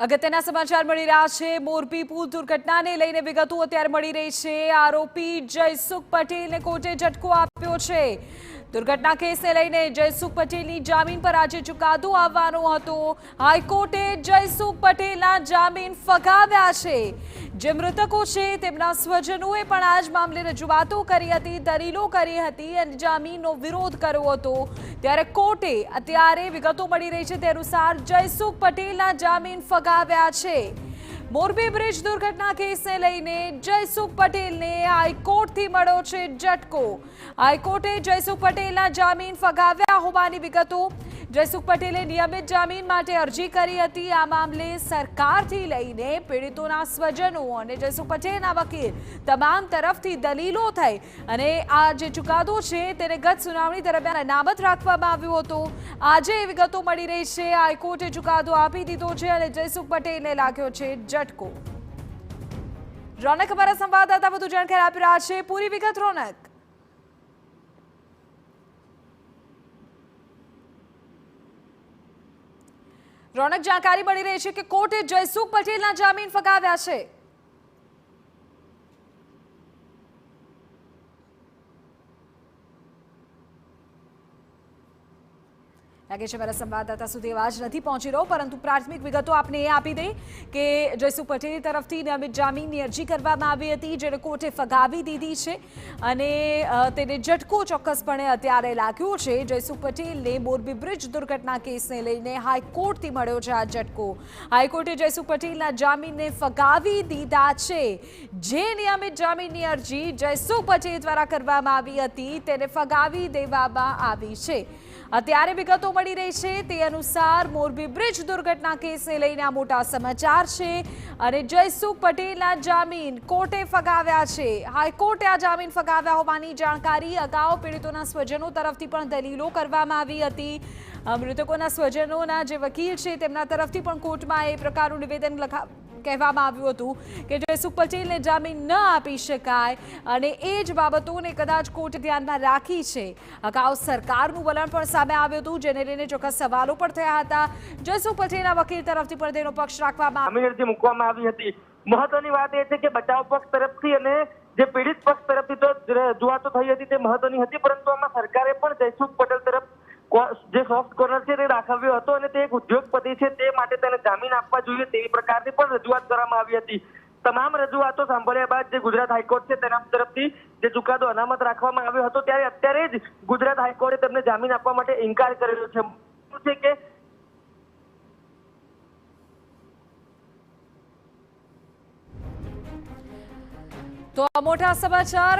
અગત્યના સમાચાર મળી રહ્યા છે। મોરબી પુલ દુર્ઘટનાને લઈને વિગતો અત્યારે મળી રહી છે। આરોપી જયસુખ પટેલને કોર્ટે ઝટકો આપ્યો છે। દુર્ઘટના કેસને લઈને જયસુખ પટેલની જામીન પર આજે ચુકાદો આવવાનો હતો। હાઈકોર્ટે જયસુખ પટેલના જામીન ફગાવ્યા છે। જે મૃતકો છે તેમના સ્વજનોએ પણ આ જ મામલે રજૂઆતો કરી હતી, દલીલો કરી હતી અને જામીનનો વિરોધ કર્યો હતો। ત્યારે કોર્ટે અત્યારે વિગતો મળી રહી છે તે અનુસાર જયસુખ પટેલના જામીન ફગાવ્યા છે। મોરબી બ્રિજ દુર્ઘટના કેસને લઈને જયસુખ પટેલને હાઈકોર્ટથી મળ્યો છે ઝટકો। હાઈકોર્ટે જયસુખ પટેલના જામીન ફગાવ્યા હોવાની વિગતો। જયસુખ પટેલે નિયમિત જામીન માટે અરજી કરી હતી। આ મામલે સરકારથી લઈને પીડિતોના સ્વજનો અને જયસુખ પટેલના વકીલ તમામ તરફથી દલીલો થઈ અને આ જે ચુકાદો છે તેને ગત સુનાવણી દરમિયાન અનામત રાખવામાં આવ્યો હતો। આજે વિગતો મળી રહી છે। હાઈકોર્ટે ચુકાદો આપી દીધો છે અને જયસુખ પટેલને લાગ્યો છે ઝટકો। રોનક અમારા સંવાદદાતા વધુ જાણકારી આપી રહ્યા છે। પૂરી વિગત રોનક। રોનક, જાણકારી મળી રહી છે કે કોર્ટે જયસુખ પટેલના જામીન ફગાવ્યા છે। લાગે છે મારા સંવાદદાતા સુધી અવાજ નથી પહોંચી રહ્યો, પરંતુ પ્રાથમિક વિગતો આપને એ આપી દઈ કે જયસુખ પટેલ તરફથી નિયમિત જામીનની અરજી કરવામાં આવી હતી, જેને કોર્ટે ફગાવી દીધી છે અને તેને ઝટકો ચોક્કસપણે અત્યારે લાગ્યો છે। જયસુખ પટેલને મોરબી બ્રિજ દુર્ઘટના કેસને લઈને હાઈકોર્ટથી મળ્યો છે આ ઝટકો। હાઈકોર્ટે જયસુખ પટેલના જામીનને ફગાવી દીધા છે। જે નિયમિત જામીનની અરજી જયસુખ પટેલ દ્વારા કરવામાં આવી હતી તેને ફગાવી દેવામાં આવી છે। અત્યારે વિગતો મળી રહી છે તે અનુસાર મોરબી બ્રિજ દુર્ઘટના કેસને લઈને આ મોટા સમાચાર છે અને જયસુખ પટેલના જામીન કોર્ટે ફગાવ્યા છે। હાઈકોર્ટે આ જામીન ફગાવ્યા હોવાની જાણકારી અગાઉ પીડિતોના સ્વજનો તરફથી પણ દલીલો કરવામાં આવી હતી। મૃતકોના સ્વજનોના જે વકીલ છે તેમના તરફથી પણ કોર્ટમાં એ પ્રકારનું નિવેદન કહેવામાં આવ્યું હતું કે જયસુખ પટેલને જામીન ન આપી શકાય અને એ જ બાબતોને કદાચ કોર્ટે ધ્યાનમાં રાખી છે। અગાઉ સરકારનું વલણ પણ સામે આવ્યું હતું, જેને લઈને ચોક્કસ સવાલો પણ થયા હતા। જયસુખ પટેલના વકીલ તરફથી પણ તેનો પક્ષ રાખવામાં અરજી મૂકવામાં આવી હતી। મહત્વની વાત એ છે કે બચાવ પક્ષ તરફથી અને જે પીડિત પક્ષ તરફથી તો રજૂઆતો થઈ હતી તે મહત્વની હતી, પરંતુ આમાં સરકારે પણ જયસુખ પટેલ તરફ જે સોફ્ટ કોર્નર છે તે દાખવ્યો હતો અને તે એક ઉદ્યોગપતિ છે તે માટે તેને જામીન આપવા જોઈએ તેવી પ્રકારની પણ રજૂઆત કરવામાં આવી હતી। તમામ રજૂઆતો સાંભળ્યા બાદ જે ગુજરાત હાઈકોર્ટ છે તેના તરફથી જે ચુકાદો અનામત રાખવામાં આવ્યો હતો ત્યારે અત્યારે જ ગુજરાત હાઈકોર્ટે તેમને જામીન આપવા માટે ઇનકાર કરેલો છે કે તો મોટા સમાચાર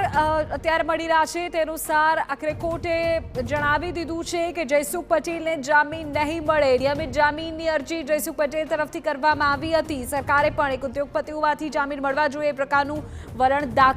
અત્યારે મળી રહ્યા છે તે અનુસાર આખરે કોર્ટે જણાવી દીધું છે કે જયસુખ પટેલને જામીન નહીં મળે। નિયમિત જામીનની અરજી જયસુખ પટેલ તરફથી કરવામાં આવી હતી। સરકારે પણ એક ઉદ્યોગપતિ હોવાથી જામીન મળવા જોઈએ એ પ્રકારનું વલણ